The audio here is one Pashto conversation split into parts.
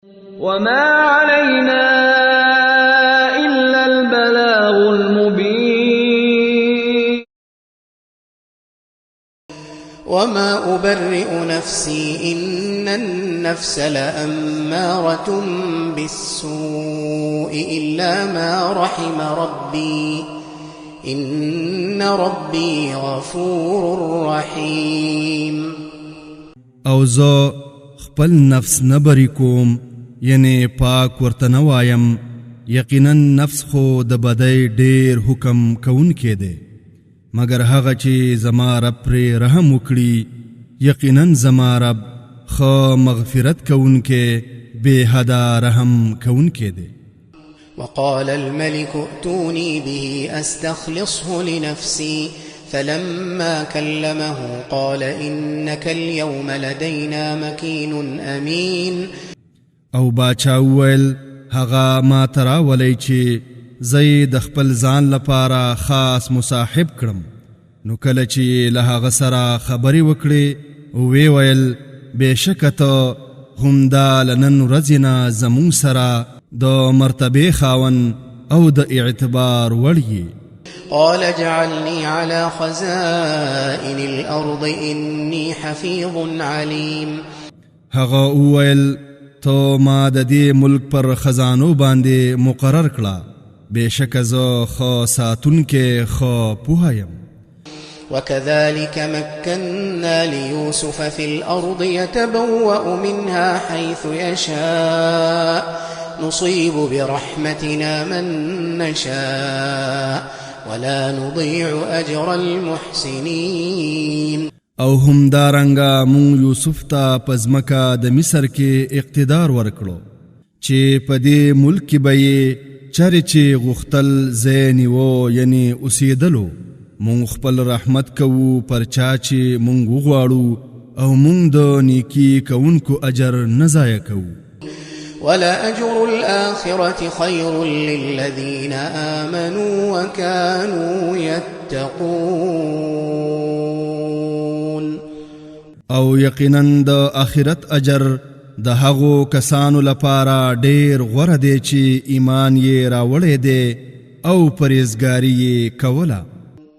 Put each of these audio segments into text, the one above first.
وما علينا إلا البلاغ المبين وما أبرئ نفسي إن النفس لأمارة بالسوء إلا ما رحم ربي إن ربي غفور رحيم. او زه خپل نفس نبری کوم، یعنی پاک ورته نه وایم. یقینا نفس خو د بدۍ ډیر حکم کوونکی دی، مگر هغه چې زما رب پرې رحم وکړي، یقینا زما رب ښه مغفرت کوونکی بې حده رحم کوونکی دی. وقال الملك ائتوني به أستخلصه لنفسي فلما كلمه قال إنك اليوم لدينا مكين أمين. او باچا وویل هغه ما تراولی چې زه د خپل ځان لپاره خاص مصاحب کړم. نو کله چې له هغه سره خبرې وکړې ویې ویل بېشکه ته همدا له نن ورځې نه زموږ سره د مرتبې خاون او د اعتبار وړ یې. قال اجعلني على خزائن الأرض إني حفيظ عليم. هغه وویل تو ما د دې ملک پر خزانو باندې مقرر کړه، بېشکه زه ښه ساتونکی ښه پوهه یم. وكذلك مكنا ليوسف في الأرض يتبوأ منها حيث يشاء نصيب برحمتنا من نشاء ولا نضيع أجر المحسنين. او هم دارنګه مون یوسف ته په ځمکه د مصر کې اقتدار ورکړو چې په دې ملک کې به یې چرې چې غوښتل ځای نیوه، یعنی اوسېدلو. مونږ خپل رحمت کوو پر چا چې مونږ وغواړو، او مونږ د نیکي کوونکو اجر نه ضایع کوو. ولأجر الآخرة خير للذين آمنوا وكانوا يتقون. او یقینا د آخرت اجر د هغو کسانو لپاره ډیر غوره دی چې ایمان یې راوړی دی او پرهیزګاري یې کوله.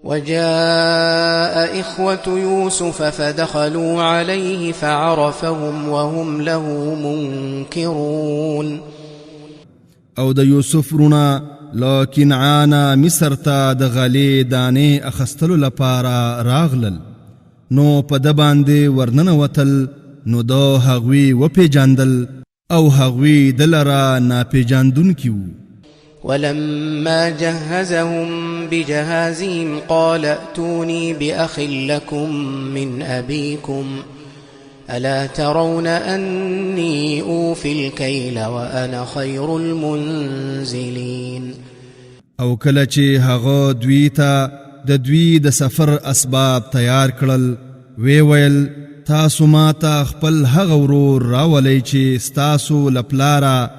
وجاء إخوة يوسف فدخلوا عليه فعرفهم وهم له منكرون. او د یوسف رونا له کنعانه مصر ته د غلې دانې اخستلو لپاره راغلل، نو په ده باندې ورننوتل، نو د هغوی وپېژندل او هغوی د لره ناپېژندونکي وو. ولما جهزهم بجهازهم قال ائتوني بأخ لكم من أبيكم ألا ترون أني أوفي الكيل وأنا خير المنزلين. او کله چې هغه دوی ته د دوی د سفر اسباب تیار کړل، وی ویل تاسو ما ته خپل هغه ورور راولئ چې ستاسو له پلاره،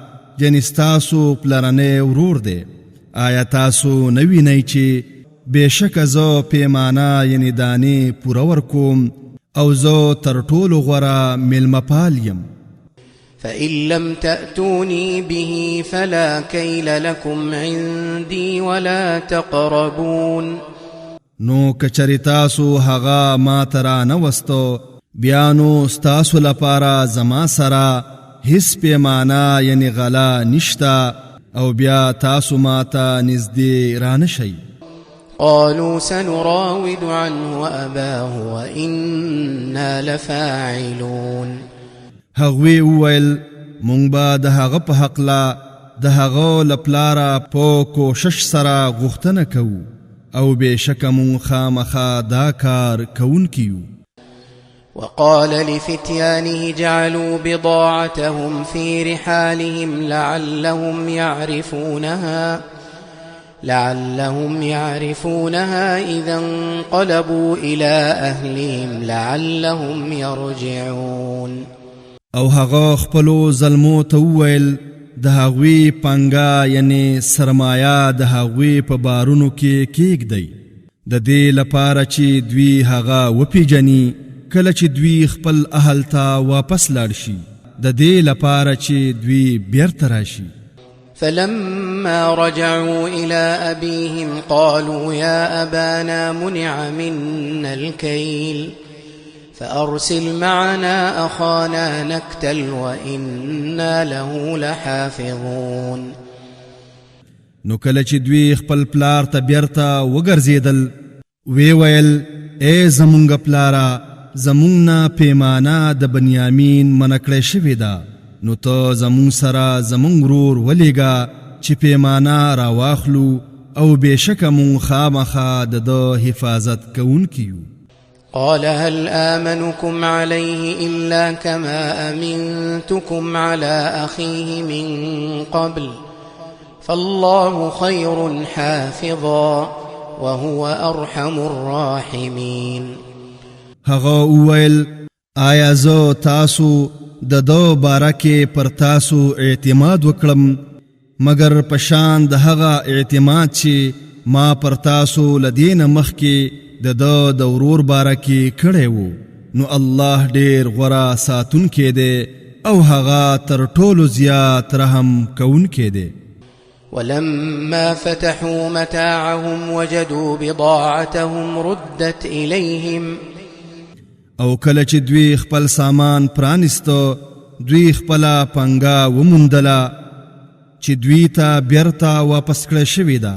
یعنی ستاسو پلرنی ورور دی. آیا تاسو نه وینئ چې بېشکه زه پیمانه یعنی دانې پوره ورکوم او زه تر ټولو غوره میلمهپال یم. فإن لم تأتوني به فلا كيل لكم عندي ولا تقربون. نو کچری تاسو هغه ما ته رانوستو، بیا نو ستاسو لپاره زما سره هیڅ پیمانه یعنی غلا نشتا، او بیا تاسو ما ته نږدې رانشئ. قالوا سنراود عنه أباه وإنا لفاعلون. هغوی وویل مونږ به د هغه په هکله د هغه له پلاره په کوشش سره غوښتنه کوو، او بېشکه مونږ خامخا دا کار کوونکي یو. وقال لفتيانه جعلوا بضاعتهم في رحالهم لعلهم يعرفونها إذا انقلبوا إلى أهلهم لعلهم يرجعون. او هغه خپلو زلمو ته وویل د هغوی پانګه یعنی سرمایه د هغوی په بارونو کې کېږدئ، د دې لپاره چې دوی هغه وپیژني کله چې دوی خپل اهل ته واپس لاړ شي، د دې لپاره چې دوی بیرته راشي. فلما رجعوا إلى أبيهم قالوا يا أبانا منع منا الكيل فأرسل معنا أخانا نكتل وإنا له لحافظون. نو کله چې دوی خپل پلار ته بیرته وګرځېدل وی ویل ای زمونږ پلاره زمونږ نه پیمانه د بنیامین منع کړې شوې ده، نو ته زمونږ سره زمونږ ورور ولیږه چې پیمانه راواخلو او بېشکه مونږ خامخا د ده حفاظت کوونکي یو. قال هل آمنكم عليه إلا كما أمنتكم على أخيه من قبل فالله خير حافظا وهو أرحم الراحمين. هغه وویل آیا زه تاسو د ده باره کې پر تاسو اعتماد وکړم مګر پشان د هغه اعتماد چې ما پر تاسو له دې نه مخکې د ده د ورور باره کې کړی و، نو الله ډېر غوره ساتونکی دی او هغه تر ټولو زیات رحم کوونکی دی. ولما فتحوا متاعهم وجدوا بضاعتهم ردت إليهم. او کله چې دوی خپل سامان پرانیسته دوی خپله پنګه وموندله چې دوی ته بیرته واپس کړه شوې ده.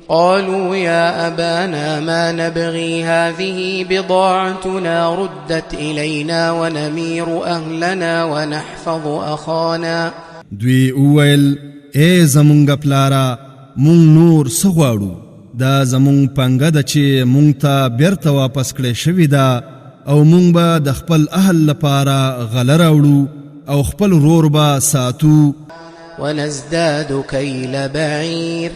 قالوا يا أبانا ما نبغي هذه بضاعتنا ردت إلينا ونمير أهلنا ونحفظ أخانا. دوی وویل ای زمونږ پلاره مونږ نور څه غواړو، دا زمونږ پنګه ده چې مونږ ته بیرته واپس کړې شوې ده او مونږ به د خپل اهل لپاره غله راوړو او خپل ورور به ساتو. ونزداد كيل بعير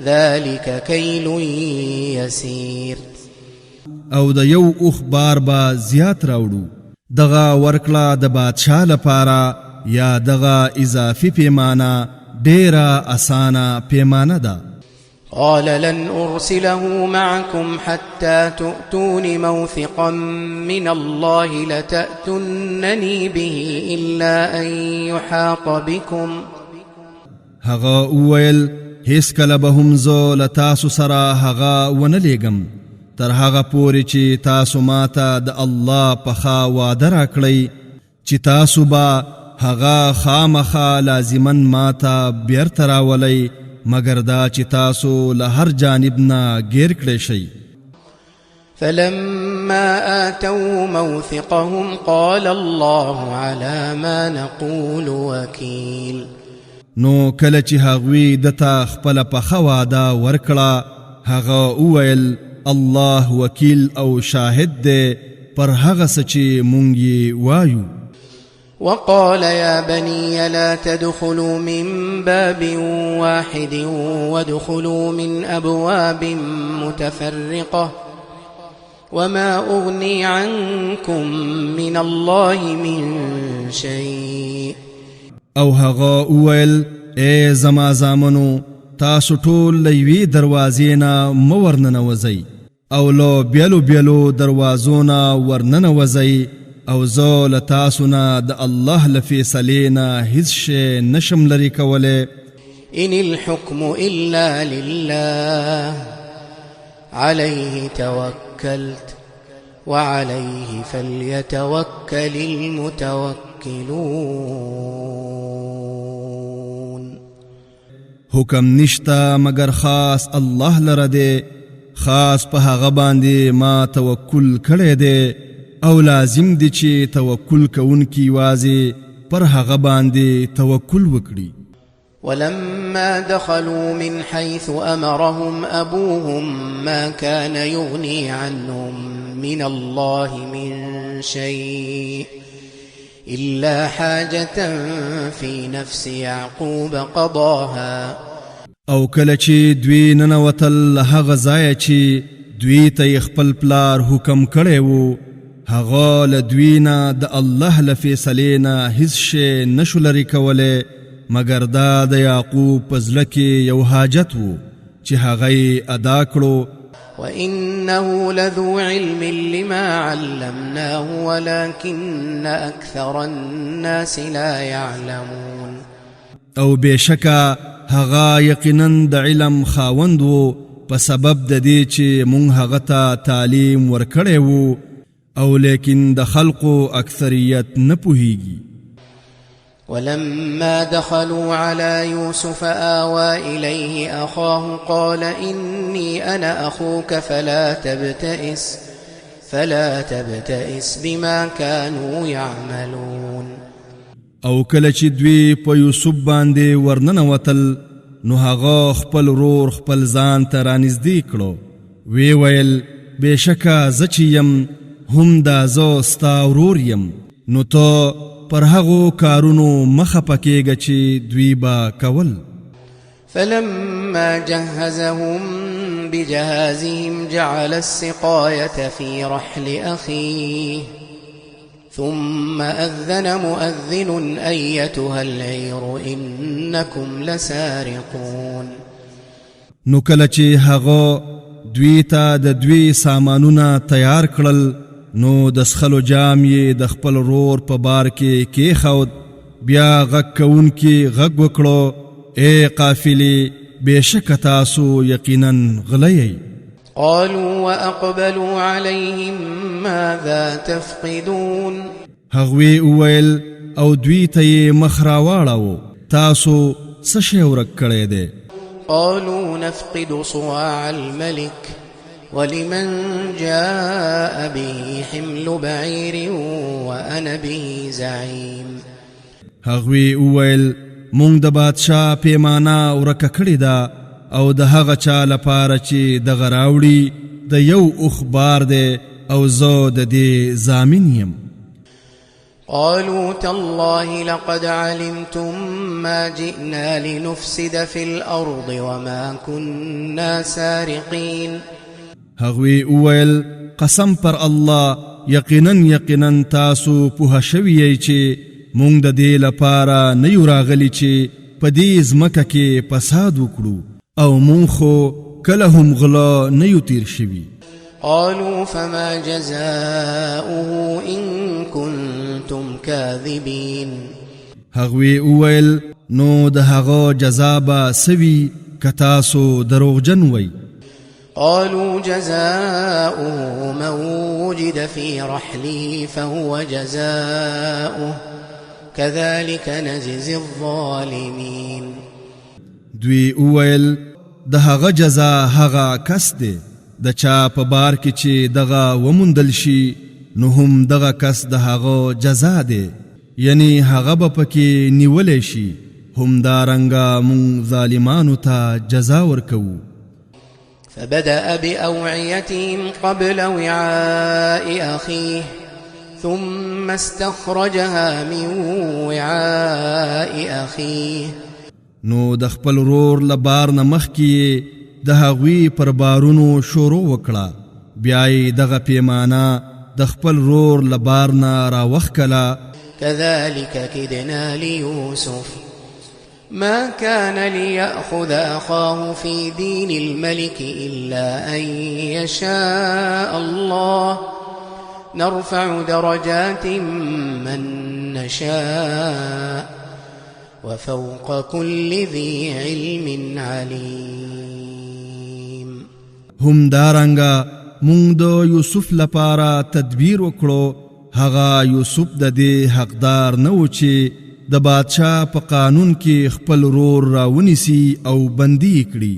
ذلك كيل يسير. او د یو اوښ بار به زیات راوړو، دغه ورکړه د بادشاه لپاره یا دغه اضافي پیمانه ډیره اسانه پیمانه ده. قال لن أرسله معكم حتى تؤتون موثقا من الله لتأتونني به إلا أن يحاط بكم. هغه وویل هیڅ کله به هم زه له تاسو سره هغه ونه لیږم تر هغه پورې چې تاسو ماته د الله په خوا وعده راکړئ چې تاسو به هغه خامخا لازماً ماته بیرته راولئ مگر دا چې تاسو له هر جانب نه ګیر کړی شئ. فلما آتوا موثقهم قال الله على ما نقول وكيل. نو کله چې هغوی دته خپله پخه وعده ورکړه هغه وویل الله وکیل او شاهد دی پر هغه څه چې مونږ یې وایو. وقال يا بني لا تدخلوا من باب واحد وادخلوا من أبواب متفرقة وما أغني عنكم من الله من شيء. او هغه وویل ای زما زامنو تاسو ټول له یوې دروازې نه مه ورننوځئ او له بیلو بیلو دروازو نه ورننوځئ او زه له تاسو نه د الله له فیصلې نه هیڅ شی نشم لرې کولی. إن الحكم إلا لله عليه توكلت وعليه فليتوكل المتوكلون. حکم نشتا مگر خاص الله لره دی، خاص په هغه باندې ما توکل کړی دی او لازم دی چې توکل کوونکی یوازې پر هغه باندې توکل وکړي. ولما دخلوا من حيث أمرهم أبوهم ما كان يغني عنهم من الله من شيء إلا حاجة في نفس يعقوب قضاها. او کله چې دوی ننوتل هغه ځای چې دوی ته خپل پلار حکم کړی و هغه له دوی نه د الله له فیصلې نه هیڅ شی نشو لرې کولی مگر دا د یعقوب په زړه کې یو حاجت و چې هغه یې ادا کړو. وإنه لذو علم لما علمناه ولكن أكثر الناس لا يعلمون. او بشکا هغا یقینا د علم خاوند وو په سبب د دې چې مونږ هغه ته تعلیم ورکړی وو او لیکن د خلقو اکثریت نه پوهیږي. ولما دخلوا على يوسف آوى إليه أخاه قال إني أنا أخوك فلا تبتئس بما كانوا يعملون. او کله چې دوی په یوسف باندې ورننوتل نو هغه خپل ورور خپل ځان ته رانږدې کړو. وی ویل بېشکه زه چې یم هم دا زه ستا ورور یم نو ته پر هغو کارونو مخه پکېږه چې دوی با کول. فلما جهزهم بجهازهم جعل السقاية في رحل أخيه ثم أذن مؤذن أيتها العير إنكم لسارقون. نو کله چې هغه دوی ته د دوی سامانونه تیار کړل نو د سخلو جام یې د خپل رور په بار کې کېښود. بیا غږ کوونکي غږ وکړو ای قافلې بېشکه تاسو یقینا غلی. قالوا وأقبلوا عليهم ماذا تفقدون. هغوی وویل او دوی ته یې مخ راواړاوه تاسو څه شی ورک کړی دی. قالوا نفقد صواع الملك ولمن جاء به حمل بعير وأنا به زعيم. هغوی وویل مونږ د بادشاه پیمانه ورکه کړې ده او د هغه چا لپاره چې دغه راوړي د یو اوښ بار دی او زه د دې ضامن یم. قالوا تالله لقد علمتم ما جئنا لنفسد في الأرض وما كنا سارقين. هغوی وویل قسم پر الله یقینا تاسو پوه شوی چې مونږ د دې لپاره نه یو راغلي چې په دې ځمکه کې فساد وکړو او مونږ خو کله هم غلا نه یو تیر شوي. قالوا فما جزاؤه إن كنتم كاذبين. هغوی وویل نو د هغه جزا به سوي که تاسو دروغجن وئ. قالوا جزاؤه من وجد في رحله فهو جزاؤه كذلك نجزي الظالمين. دوی وویل د هغه جزا هغه کس دی د چا په بار کې چې دغه وموندل شي نو هم دغه کس د هغه جزا دی یعنی هغه به پکې نیولی شي همدارنګه مونږ ظالمانو ته جزا ورکوو. فبدأ بأوعيتهم قبل وعاء أخيه ثم استخرجها من وعاء أخيه. نو د خپل ورور له بار نه مخکې د هغوی پر بارونو شروع وکړه بیا یې دغه پیمانه د خپل ورور له بار نه راوښکله. كذلك كدنا ليوسف ما كان ليأخذ أخاه في دين الملك إلا أن يشاء الله نرفع درجات من نشاء وفوق كل ذي علم عليم. هم دارنګه مونږ د یوسف لپاره تدبیر وکړو هغه یوسف د دې حقدار نه و چې د بادشاه په قانون کې خپل رور راونیسي او بندي کړي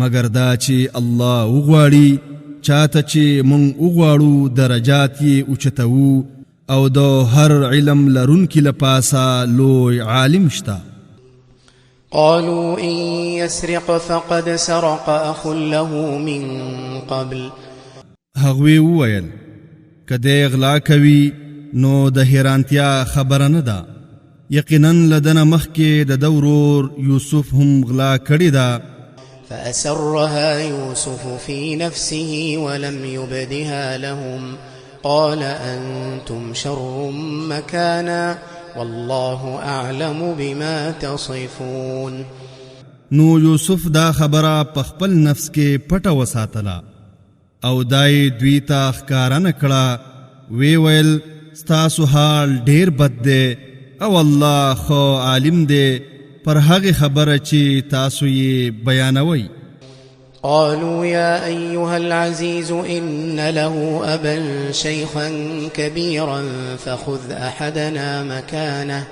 مگر دا چې الله وغواړي چاته چې مونږ وغواړو درجات یې اوچتوو او د هر علم لرونکي لپاسه لوی عالم شته. قالوا إن يسرق فقد سرق أخ له من قبل. هغوی وویل که دی غلا کوي نو د حیرانتیا خبره نه ده یقینا لدنه مخکې د ده ورور یوسف هم غلا کړې ده. فأسرها يوسف في نفسه ولم يبدها لهم قال أنتم شر مكانا والله أعلم بما تصفون. نو یوسف دا خبره په خپل نفس کې پټه وساتله او دای دوی ته ښکاره نه کړه. وی ویل ستاسو حال ډیر بد دی او الله خو عالم دی پر هغه خبره چې تاسو یې بیانوي. قالوا يا أيها العزيز إن له أبا شيخا كبيرا فخذ أحدنا مكانه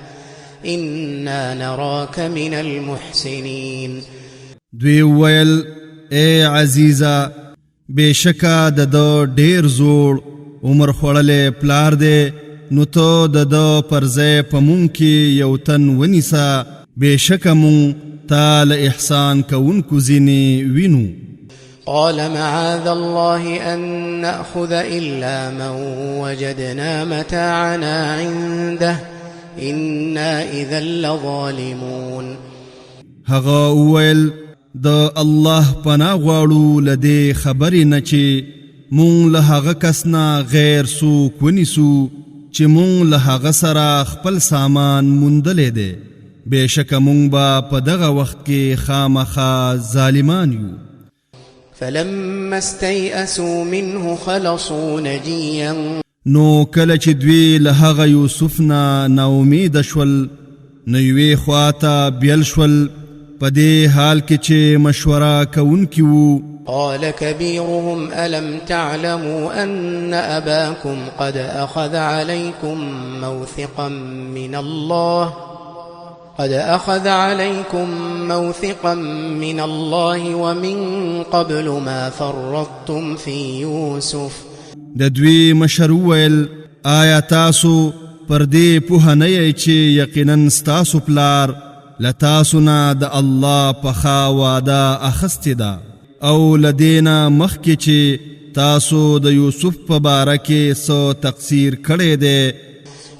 إنا نراك من المحسنين. دوی ویل اے عزیزا بشکا ددو ډیر زوړ عمر خوړلې پلار دی نو تو ددو پرځای په مونږ کې یو تن ونیسا بشکا مونږ تال احسان کوونکو ځینې وینو. قال معاذ الله أن نأخذ إلا من وجدنا متاعنا عنده إنا إذا لظالمون. هغه ویل د الله پناه غواړو لدې خبرې نه چې مونږ له هغه کس نه غیر څوک ونیسو چې مونږ له هغه سره خپل سامان موندلی دی. بېشکه مونږ به په دغه وخت کې خامخا ظالمان یو. فلما استيئسوا منه خلصوا نجيا. نو کله چې دوی له هغه یوسف نه ناامیده شول نو یوې خواته بیل شول په دې حال کې چې مشوره کوونکي وو. قال كبيرهم ألم تعلموا أن أباكم قد أخذ عليكم موثقا من الله ومن قبل ما فرطتم في يوسف. د دوی مشر وویل آیا تاسو پر دې پوهه نه یئ چې یقینا ستاسو پلار له تاسو نه د الله پخا وعده اخیستې ده او له دې نه مخکې چې تاسو د یوسف په باره کې څه تقصیر کړی دی.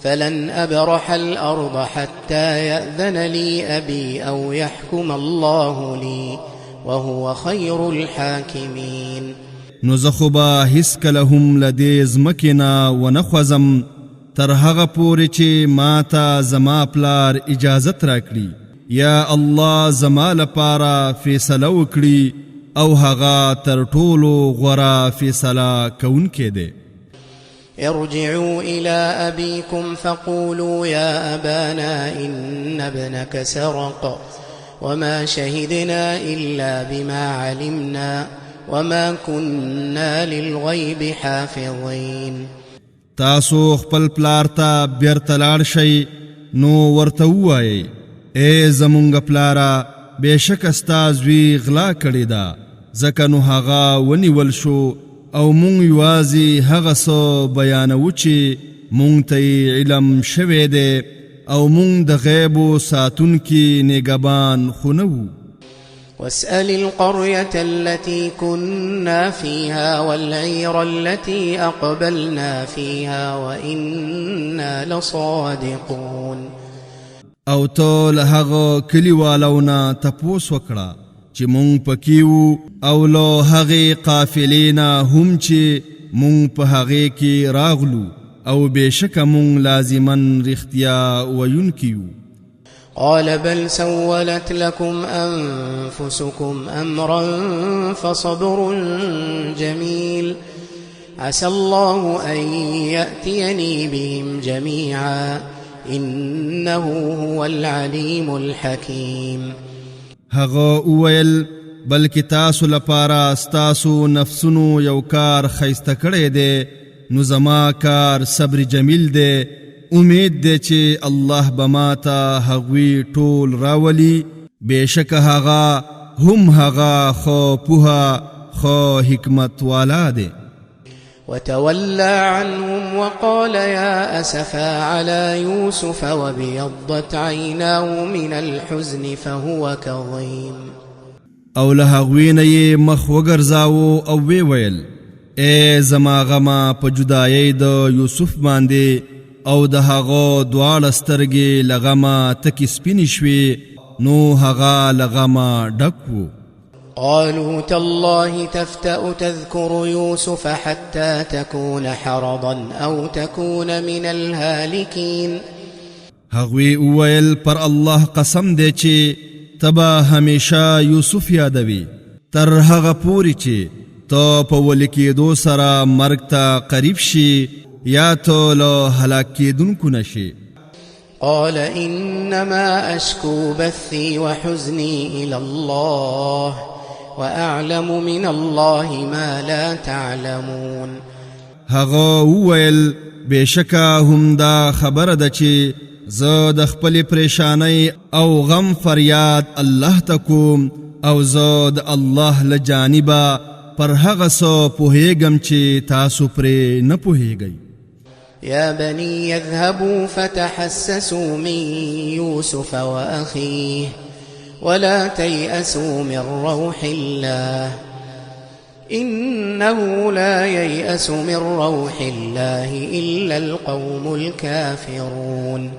فلن أبرح الأرض حتى يأذن لي أبي أو يحكم الله لي وهو خير الحاكمين. نو زه خو به هیڅکله هم له دې ځمکې نه ونه خوځم تر هغه پورې چې ما ته زما پلار اجازت راکړي یا الله زما لپاره فیصله وکړي او هغه تر ټولو غوره فیصله کوونکی دی. ارجعوا إلى أبيكم فقولوا يا أبانا إن ابنك سرق وما شهدنا إلا بما علمنا وما كنا للغيب حافظين. تاسو خپل پلار ته بیرته لاړ شئ نو ورته ووایئ ای زمونږ پلاره بېشکه ستا زوی غلا کړې ده ځکه نو هغه ونیول شو او مونږ یوازې هغه څه بیانوو چې مونږ ته علم شوی دی او مونږ د غیبو ساتونکي نگهبان خو نه وو. واسأل القرية التي كنا فيها والعير التي أقبلنا فيها وإنا لصادقون. او تو له هغه کلیوالو نه تپوس وکړه چې مونږ پکې وو او له هغې قافلې نه هم چې مونږ په هغې کې راغلو او بېشکه مونږ لازما رښتیا ویونکي یو. قال بل سولت لكم أنفسكم أمرا فصبر جميل عسى الله أن يأتيني بهم جميعا إنه هو العليم الحكيم. هغه وویل بلکې تاسو لپاره ستاسو نفسونو یو کار ښایسته کړی دی نو زما کار صبر جمیل دی. امید دی چې الله به ماته هغوی ټول راولي بېشکه هغه هم هغه خو پوهه خو حکمت والا دی. وتولى عنهم وقال يا أسفا على يوسف وابيضت عيناه من الحزن فهو كظيم. او له هغوی نه یې مخ وګرځاوه او ویې ویل ای زما غمه په جدایۍ د یوسف باندې او د هغه دواړه سترګې له غمه تکې سپینې شوې نو هغه له غمه ډک و. قالوا تالله تفتأ تذكر يوسف حتى تكون حرضا أو تكون من الهالكين. هغوی وویل پر الله قسم دی چې تبا همیشه یوسف یادوي تر هغه پورې چې تو په ولیکېدو سره مرګ ته قریب شي یا تو له هلاک کېدونکو نشي. قال إنما أشكو بثي وحزني إلى الله وأعلم من الله ما لا تعلمون. هغه وویل بېشکه هم دا خبره ده چې زه د خپلې پریشانۍ او غم فریاد الله ته کوم او زه د الله له جانبه پر هغه څه پوهېږم چې تاسو پرې نه پوهېږئ. يا بني يذهبوا فتحسسوا من يوسف وأخيه ولا تيأسوا من روح الله إنه لا ييأس من روح الله إلا القوم الكافرون.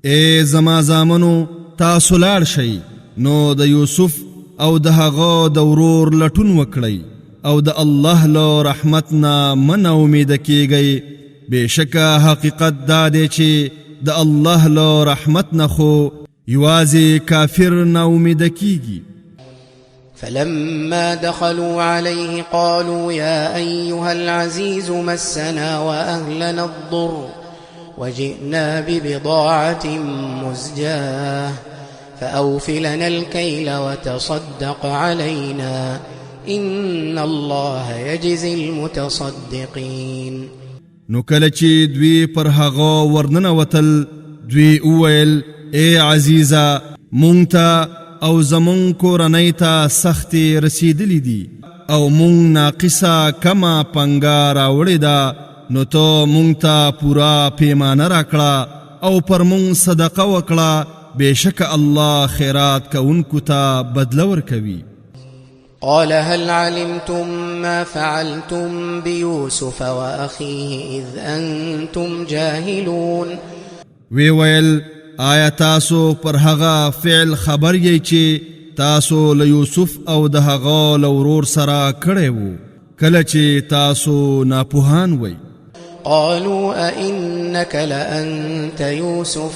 اے زما زامنو تاسو لاړ شئ نو د یوسف او د هغه د ورور لټون وکړئ او د الله له رحمت نه من امید کیږئ. بېشکه حقیقت دا دی چې د الله له رحمت نه خو یوازې کافر نه امید کیږي. فلما دخلوا عليه قالوا يا أيها العزيز مسنا وأهلنا الضر وجئنا ببضاعة مزجاة فأوف لنا الكيل وتصدق علينا إن الله يجزي المتصدقين. نو کله چې دوی پر هغه ورننوتل دوی وویل اے عزیزه مونږ ته او زمون کورنۍ ته سختې رسیدلې دي او مونږ ناقصه کمه پنګه راوړې ده نو ته مونږ ته پوره پیمانه راکړه او پر مونږ صدقه وکړه. بېشکه الله خیرات کوونکو ته بدله ورکوي. قال هل علمتم ما فعلتم بيوسف وأخيه إذ أنتم جاهلون. وی ویل آیا تاسو پر هغه فعل خبر یی چې تاسو له یوسف او د هغه له ورور سره کړی وو کله چې تاسو ناپوهان وئ. قالوا أئنك لأنت يوسف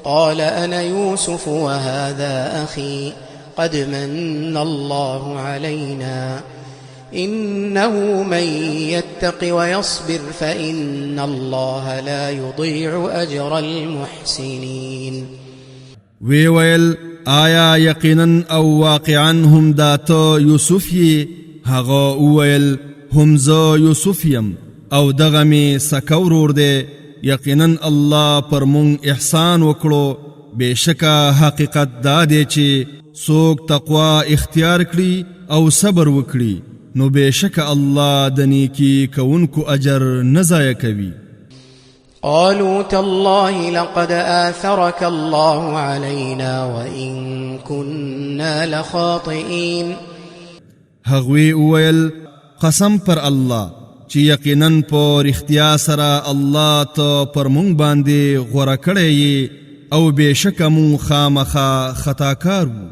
قال أنا يوسف وهذا أخي قد من الله علينا إنه من يتق ويصبر فإن الله لا يضيع أجر المحسنين. وی ویل آیا یقینا او واقعا هم داتو یوسف یې؟ هغه وویل هم زه یوسف یم او دغه مې سکه ورور دی. یقینا الله پر مونږ احسان وکړو. بېشکه حقیقت دا دی چې څوک تقوا اختیار کړي او صبر وکړي نو بېشکه الله د نیکي کوونکو اجر نه ضایع کوي. قالوا تالله لقد آثرك الله علينا وإن كنا لخاطئين. هغوی وویل قسم پر الله چې یقینا په رښتیا سره الله ته پر مونږ باندې غوره کړی یې او بېشکه مونږ خامخا خطاکار وو.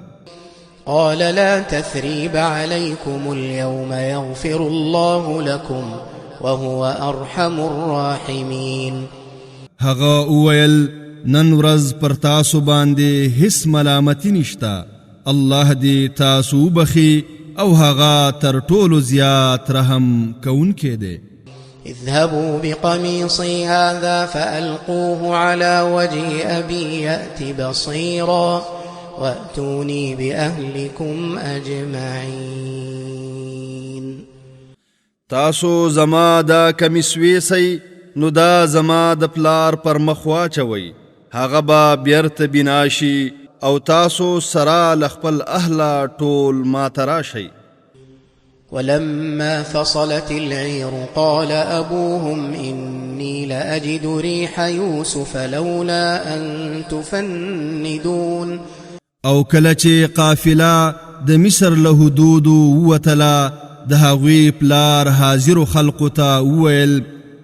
قال لا تثريب عليكم اليوم يغفر الله لكم وهو أرحم الراحمين. هغه وویل نن ورځ پر تاسو باندې هیڅ ملامتي نشته. الله دې تاسو بخي او هغه تر ټولو زیات رحم کوونکی دی. اذهبوا بقميصي هذا فألقوه على وجه أبي يأت بصيرا وأتوني بأهلكم أجمعين. تاسو زما دا کمیس ویسی نو دا زما د پلار پر مخ واچوئ هغه به بیرته بیناشي او تاسو سره له خپل اهله ټول ما ته راشئ. ولما فصلت العير قال أبوهم إني لأجد ريح يوسف لولا أن تفندون. او کله چې قافله د مصر له حدودو ووتله د هغوی پلار حاضرو خلقو ته وویل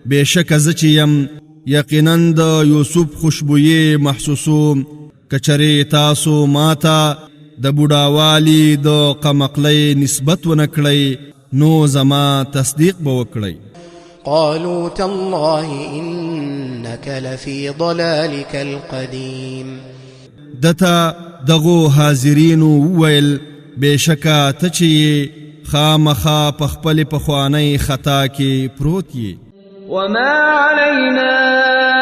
بېشکه زه چې یم یقینا د یوسف خوشبویې محسوسوم. کچرې تاسو ماته د بوډاوالي د قمقلۍ نسبت ونه کړئ نو زما تصدیق به وکړئ. قالوا تالله إنك لفي ضلالك القديم. دته دغو حاضرینو وویل بېشکه ته چې خامخا په خپل پخوانی خطا کې پروت یې. وما علينا